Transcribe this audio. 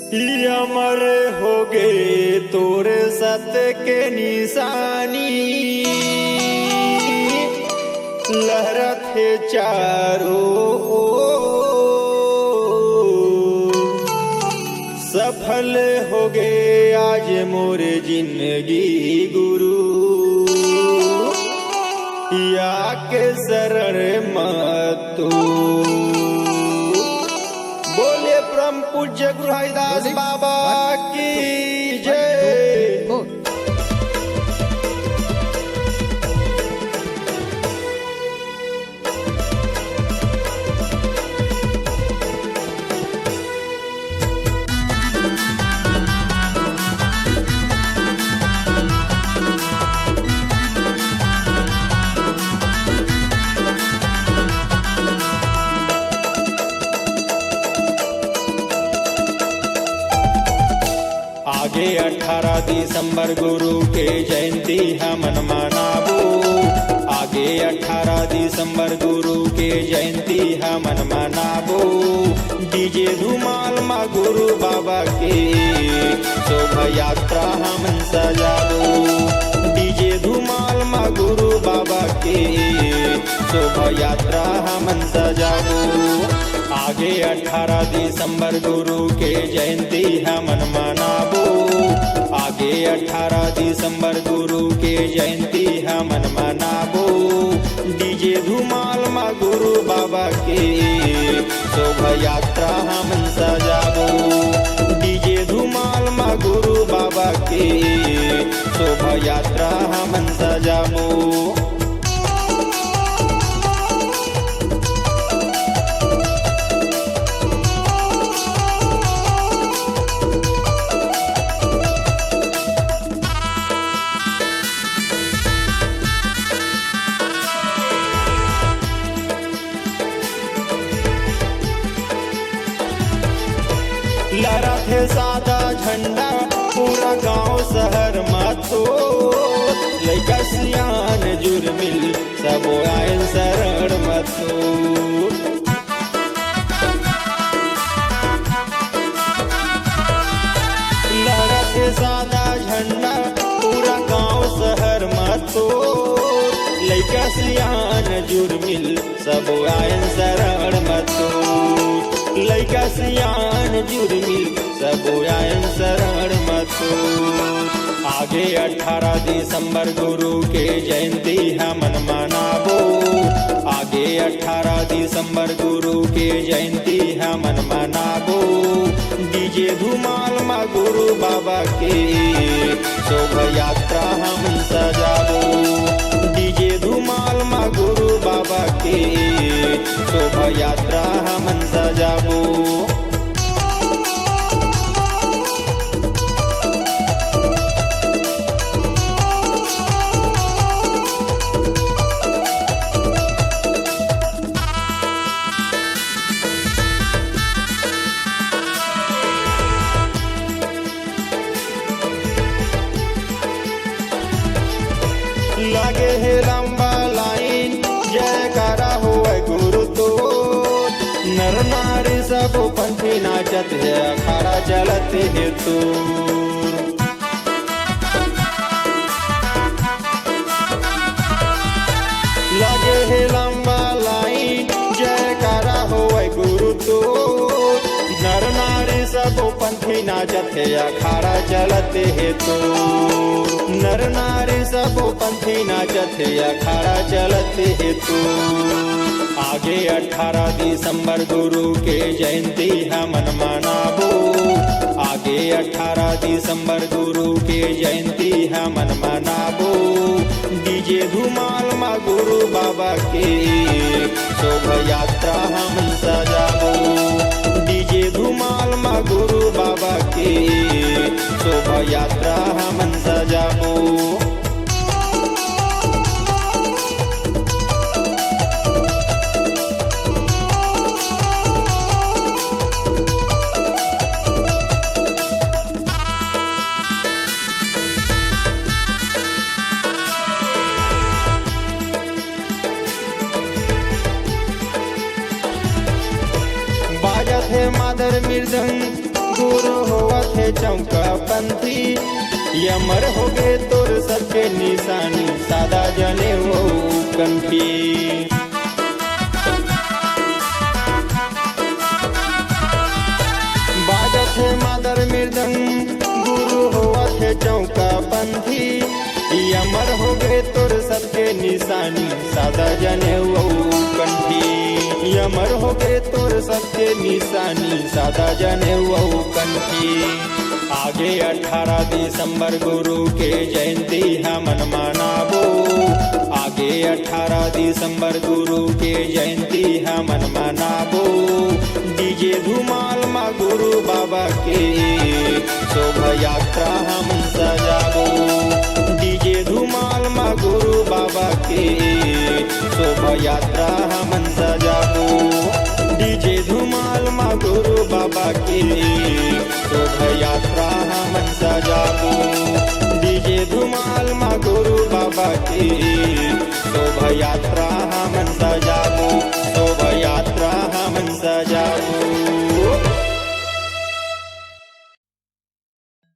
अमर हो गए तोरे सत्य के निशानी, लहरत है चारों ओर। सफल हो गए आज मोरे जिंदगी गुरु, या के शरण मत तू। बोले परम पूज्य गुरु हरिदास बाबा की जय। आगे 18 दिसंबर गुरु के जयंती हमन मनाबो। आगे 18 दिसंबर गुरु के जयंती हमन मनाबो। डीजे धुमाल मा गुरु बाबा के शोभा यात्रा हमन सजाबो। डीजे धुमाल मा गुरु बाबा के शोभा यात्रा हमन सजाबो। आगे 18 दिसंबर गुरु के जयंती हमन मनाबो। आगे 18 दिसंबर गुरु के जयंती हमन मनाबो। डीजे धुमाल मा गुरु बाबा के शोभा यात्रा हमन सजाबो। डीजे धुमाल मा गुरु बाबा के शोभा यात्रा हमन सजाबो। लहरत है सादा झंडा पूरा गांव शहर मातो। लइका सियान जुर्मिल सब आयल शरण मतो। लहरत है सादा झंडा पूरा गांव शहर मातो। लइका सियान जुर्मिल सब आयल शरण मतो। लइका सियान जुर्मिल सब आयन शरण मतो। आगे 18 दिसंबर गुरु के जयंती हमन मनाबो। आगे 18 दिसंबर गुरु के जयंती हमन मनाबो। डीजे धुमाल मा गुरु बाबा के शोभा यात्रा हमन सजाबो। डीजे धुमाल मा गुरु बाबा के शोभा यात्रा हमन सजाबो। लागे है लंबा लाइन जयकारा होए गुरु तो। नर नारी सब पंथी नाचत है अखाड़ा चलत है तो। लागे है लंबा लाइन जयकारा होए गुरु तो। नर नारी सब पंथी नाचत है अखाड़ा चलत है तो। नर नारी सब पंथी नाचत है अखाड़ा चलत है तो। आगे 18 दिसंबर गुरु के जयंती हमन मनाबो। आगे 18 दिसंबर गुरु के जयंती हमन मनाबो। डीजे धुमाल मा गुरु बाबा के शोभा यात्रा हमन सजाबो। डीजे धुमाल मा गुरु बाबा के शोभा यात्रा हमन सजाबो। बाजत है मादर मृदंग गुरु होवत है चौका पंथी यमर हो गए तोर सबके निशानी सादा जने वो कंठी बाजत है मादर मृदंग गुरु होवत है चौका पंथी यमर हो गए तोर सबके निशानी सादा जने वो कंठी यमर हो गए तोर सबके निशानी सादा जने वो कंठी आगे 18 दिसंबर गुरु के जयंती हमन मनाबो आगे 18 दिसंबर गुरु के जयंती हमन मनाबो डीजे धुमाल मा गुरु बाबा के शोभा यात्रा हम सजाबो डीजे धुमाल मा गुरु बाबा के शोभा यात्रा हम सजाबो डीजे धुमाल मा गुरु बाबा के शोभा यात्रा हम सजाबो डीजे धुमाल मा गुरु बाबा के शोभा यात्रा हम सजाबो शोभा यात्रा हम सजाबो।